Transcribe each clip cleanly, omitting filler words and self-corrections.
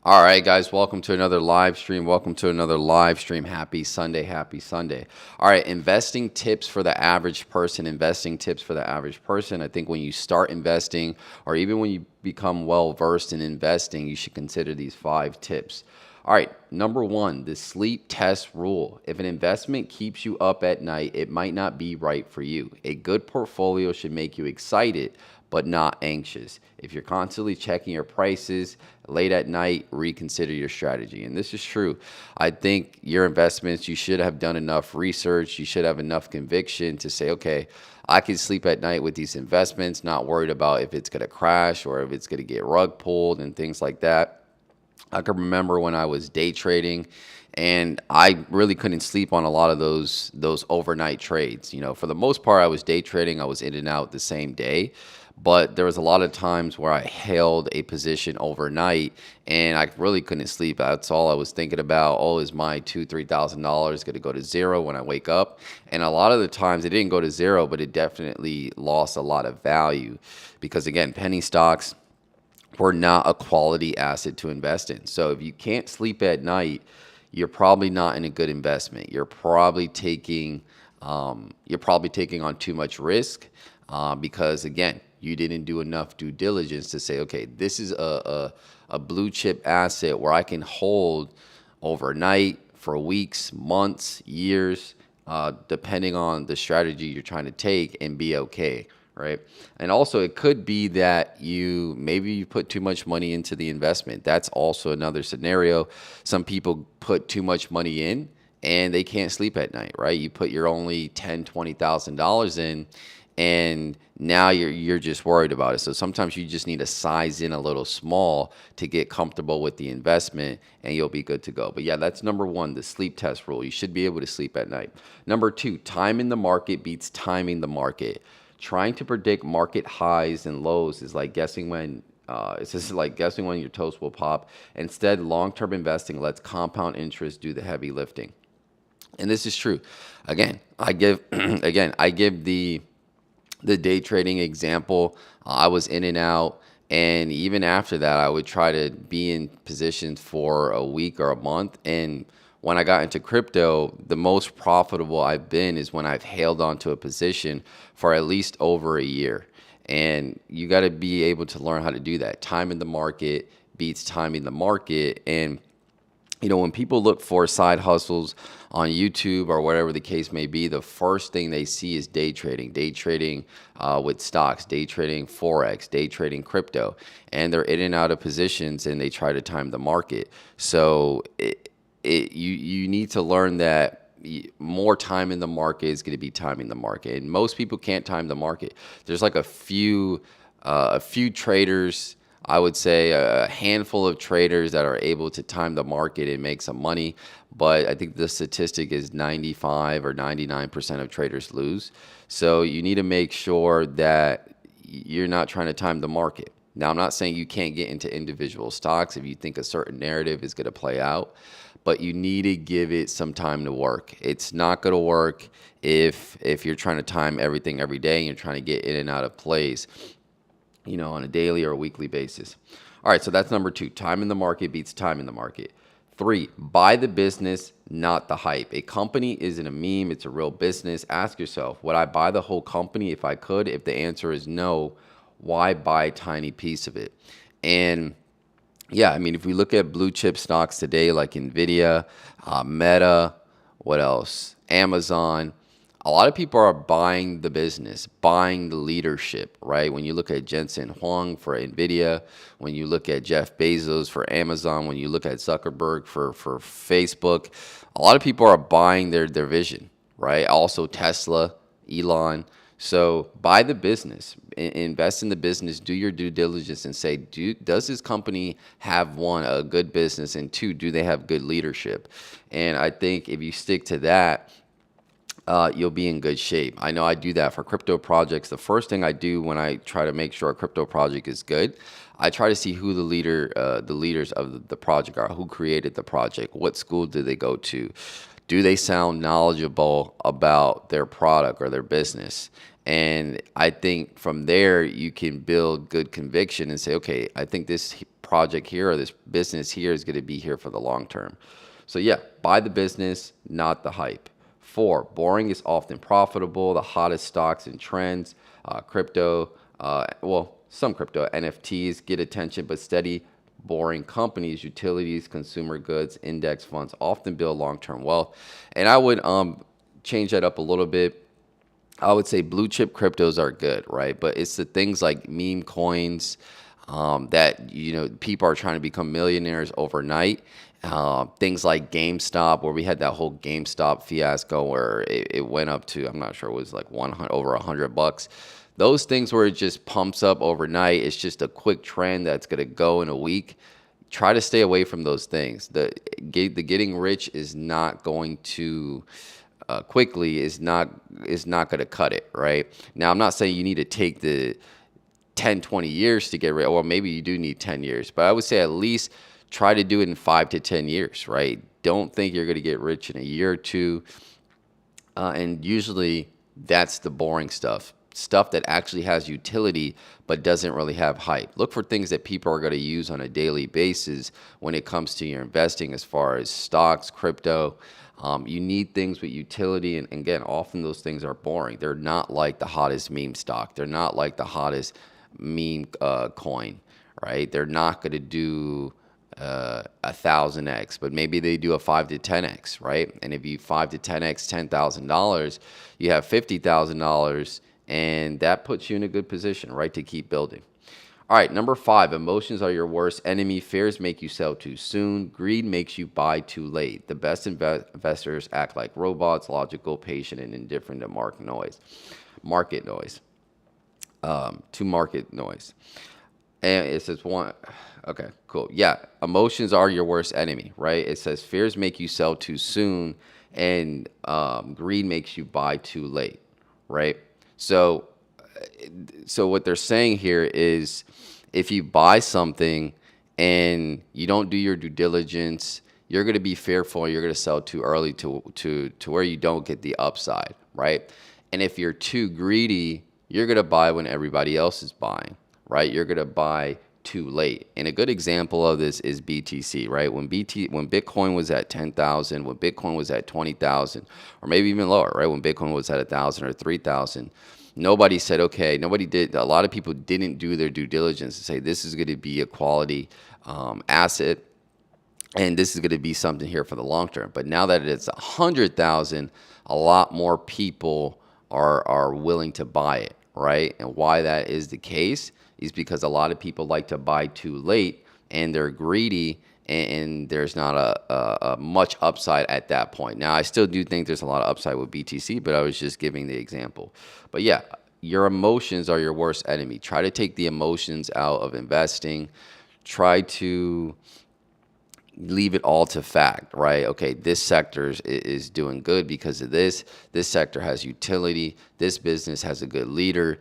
All right, guys, welcome to another live stream. Welcome to another live stream. Happy Sunday. Happy Sunday. All right, investing tips for the average person. Investing tips for the average person. I think when you start investing, or even when you become well versed in investing, you should consider these 5 tips. All right, number one, the sleep test rule. If an investment keeps you up at night, it might not be right for you. A good portfolio should make you excited, but not anxious. If you're constantly checking your prices late at night, reconsider your strategy. And this is true. I think your investments, you should have done enough research. You should have enough conviction to say, okay, I can sleep at night with these investments, not worried about if it's going to crash or if it's going to get rug pulled and things like that. I can remember when I was day trading and I really couldn't sleep on a lot of those overnight trades. You know, for the most part I was day trading, I was in and out the same day, but there was a lot of times where I held a position overnight and I really couldn't sleep. That's all I was thinking about. Oh, is my $2,000-3,000 going to go to zero when I wake up? And a lot of the times it didn't go to zero, but it definitely lost a lot of value because again, penny stocks were not a quality asset to invest in. So if you can't sleep at night, you're probably not in a good investment. You're probably taking on too much risk because again, you didn't do enough due diligence to say, okay, this is a blue chip asset where I can hold overnight for weeks, months, years, depending on the strategy you're trying to take and be okay, right? And also, it could be that maybe you put too much money into the investment. That's also another scenario. Some people put too much money in and they can't sleep at night, right? You put your only $10,000-20,000 in, and now you're just worried about it. So sometimes you just need to size in a little small to get comfortable with the investment and you'll be good to go. But yeah, that's number one, the sleep test rule. You should be able to sleep at night. Number two, time in the market beats timing the market. Trying to predict market highs and lows is like guessing when it's just like guessing when your toast will pop. Instead, long-term investing lets compound interest do the heavy lifting. And this is true. Again, I give the day trading example. I was in and out, and even after that, I would try to be in positions for a week or a month. And when I got into crypto, the most profitable I've been is when I've held onto a position for at least over a year. And you got to be able to learn how to do that. Time in the market beats timing the market. And you know, when people look for side hustles on YouTube or whatever the case may be, the first thing they see is day trading with stocks, day trading Forex, day trading crypto, and they're in and out of positions and they try to time the market. So you need to learn that more time in the market is going to be timing the market, and most people can't time the market. There's like a few traders, I would say a handful of traders that are able to time the market and make some money. But I think the statistic is 95 or 99% of traders lose. So you need to make sure that you're not trying to time the market. Now, I'm not saying you can't get into individual stocks if you think a certain narrative is going to play out, but you need to give it some time to work. It's not going to work if you're trying to time everything every day and you're trying to get in and out of plays, you know, on a daily or a weekly basis. All right, so that's number two. Time in the market beats time in the market. Three, buy the business, not the hype. A company isn't a meme, it's a real business. Ask yourself, would I buy the whole company if I could? If the answer is no, why buy a tiny piece of it? And yeah, I mean, if we look at blue chip stocks today, like Nvidia, Meta, what else? Amazon. A lot of people are buying the business, buying the leadership, right? When you look at Jensen Huang for Nvidia, when you look at Jeff Bezos for Amazon, when you look at Zuckerberg for Facebook, a lot of people are buying their vision, right? Also Tesla, Elon. So buy the business, invest in the business, do your due diligence and say, does this company have, one, a good business, and two, do they have good leadership? And I think if you stick to that, you'll be in good shape. I know I do that for crypto projects. The first thing I do when I try to make sure a crypto project is good, I try to see who the leaders of the project are, who created the project, what school did they go to, do they sound knowledgeable about their product or their business? And I think from there you can build good conviction and say, okay, I think this project here or this business here is going to be here for the long term. So yeah, buy the business, not the hype. 4, boring is often profitable. The hottest stocks and trends, crypto, some crypto, NFTs get attention, but steady, boring companies, utilities, consumer goods, index funds often build long-term wealth. And I would change that up a little bit. I would say blue chip cryptos are good, right? But it's the things like meme coins that people are trying to become millionaires overnight. Things like GameStop, where we had that whole GameStop fiasco where it went up to, I'm not sure, it was like over $100. Those things where it just pumps up overnight. It's just a quick trend that's going to go in a week. Try to stay away from those things. The getting rich is not going to quickly is not going to cut it, right? Now, I'm not saying you need to take the 10, 20 years to get rich. Well, maybe you do need 10 years, but I would say at least try to do it in 5 to 10 years, right? Don't think you're going to get rich in a year or two. And usually that's the boring stuff that actually has utility but doesn't really have hype. Look for things that people are going to use on a daily basis when it comes to your investing, as far as stocks, crypto. You need things with utility, and again, often those things are boring. They're not like the hottest meme stock. They're not like the hottest meme coin, right? They're not going to do 1,000x, but maybe they do a 5 to 10x, right? And if you 5 to 10x $10,000, you have $50,000, and that puts you in a good position, right, to keep building. All right, number 5, emotions are your worst enemy. Fears make you sell too soon. Greed makes you buy too late. The best investors act like robots, logical, patient, and indifferent to market noise. To market noise. And it says okay, cool. Yeah, emotions are your worst enemy, right? It says fears make you sell too soon, and greed makes you buy too late, right? So what they're saying here is, if you buy something and you don't do your due diligence, you're going to be fearful. You're going to sell too early to where you don't get the upside, right? And if you're too greedy, you're going to buy when everybody else is buying, right? You're going to buy too late. And a good example of this is BTC, right? When Bitcoin was at 10,000, when Bitcoin was at 20,000, or maybe even lower, right? When Bitcoin was at 1,000 or 3,000, nobody said, okay, a lot of people didn't do their due diligence to say this is going to be a quality asset, and this is going to be something here for the long term. But now that it's 100,000, a lot more people are willing to buy it, right? And why that is the case is because a lot of people like to buy too late, and they're greedy, and there's not a much upside at that point. Now, I still do think there's a lot of upside with BTC, but I was just giving the example. But yeah, your emotions are your worst enemy. Try to take the emotions out of investing. Try to leave it all to fact, right? Okay, this sector is doing good because of this. This sector has utility. This business has a good leader.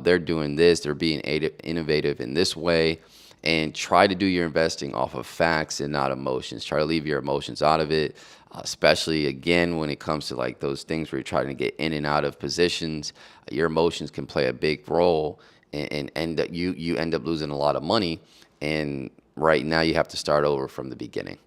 They're doing this. They're being innovative in this way. And try to do your investing off of facts and not emotions. Try to leave your emotions out of it, especially, again, when it comes to like those things where you're trying to get in and out of positions. Your emotions can play a big role, and you end up losing a lot of money. And right now you have to start over from the beginning.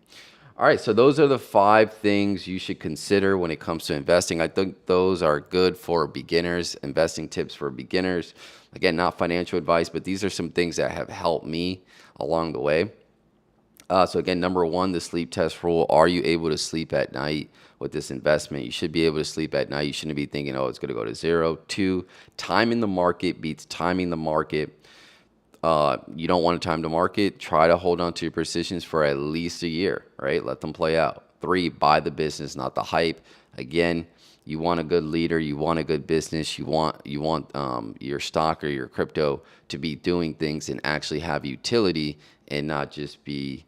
All right, so those are the 5 things you should consider when it comes to investing. I think those are good for beginners, investing tips for beginners. Again, not financial advice, but these are some things that have helped me along the way. So again, number 1, the sleep test rule. Are you able to sleep at night with this investment? You should be able to sleep at night. You shouldn't be thinking, oh, it's going to go to 0. 2, timing the market beats timing the market. You don't want to time the market. Try to hold on to your positions for at least a year, right? Let them play out. 3, buy the business, not the hype. Again, you want a good leader. You want a good business. You want your stock or your crypto to be doing things and actually have utility and not just be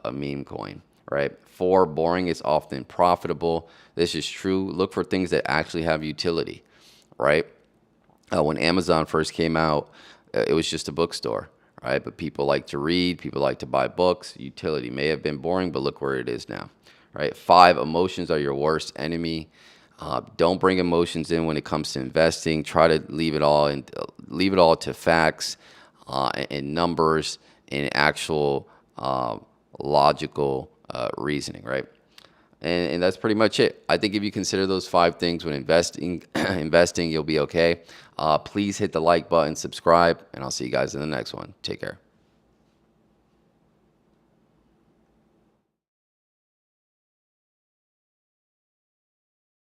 a meme coin, right? 4, boring is often profitable. This is true. Look for things that actually have utility, right? When Amazon first came out, it was just a bookstore, right? But people like to read. People like to buy books. Utility may have been boring, but look where it is now, right? 5, emotions are your worst enemy. Don't bring emotions in when it comes to investing. Try to leave it all to facts and numbers, in actual logical reasoning, right? And that's pretty much it. I think if you consider those 5 things when investing, investing, you'll be okay. Please hit the like button, subscribe, and I'll see you guys in the next one. Take care.